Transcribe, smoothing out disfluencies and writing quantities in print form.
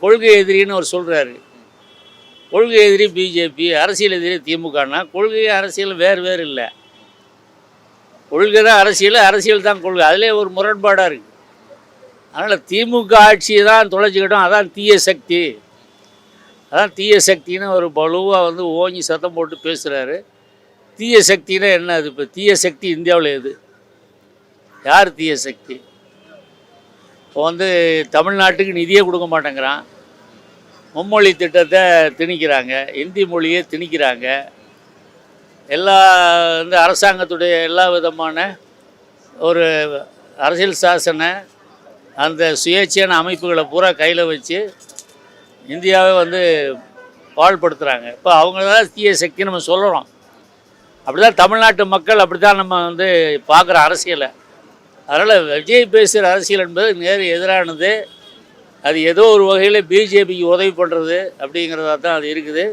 கொள்கை எதிரின்னு அவர் சொல்கிறாரு. கொள்கை எதிரி பிஜேபி, அரசியல் எதிரி திமுகனா கொள்கை அரசியல் வேறு வேறு இல்லை. கொள்கை தான் அரசியல், அரசியல் தான் கொள்கை. அதிலே ஒரு முரண்பாடாக இருக்குது. அதனால் திமுக ஆட்சியை தான் தொலைச்சிக்கிட்டோம், அதான் தீய சக்தி, அதான் தீய சக்தின்னு ஒரு பலுவாக வந்து ஓங்கி சத்தம் போட்டு பேசுகிறாரு. தீய சக்தினா என்ன? அது இப்போ தீய சக்தி இந்தியாவில் எது? யார் தீய சக்தி? இப்போ வந்து தமிழ்நாட்டுக்கு நிதியே கொடுக்க மாட்டேங்கிறான், மும்மொழி திட்டத்தை திணிக்கிறாங்க, இந்தி மொழியை திணிக்கிறாங்க, எல்லா வந்து அரசாங்கத்துடைய எல்லா விதமான ஒரு அரசியல் சாசன அந்த சுயேட்சையான அமைப்புகளை பூரா கையில் வச்சு இந்தியாவை வந்து பாழ்படுத்துகிறாங்க. இப்போ அவங்க தான் தீய சக்தி நம்ம சொல்கிறோம். அப்படி தான் தமிழ்நாட்டு மக்கள் அப்படி தான் நம்ம வந்து பார்க்குற அரசியலை. அதனால் விஜய் பேசுகிற அரசியல் என்பது நேர் எதிரானது. அது ஏதோ ஒரு வகையில் பிஜேபிக்கு உதவி பண்ணுறது அப்படிங்கிறதா தான் அது இருக்குது.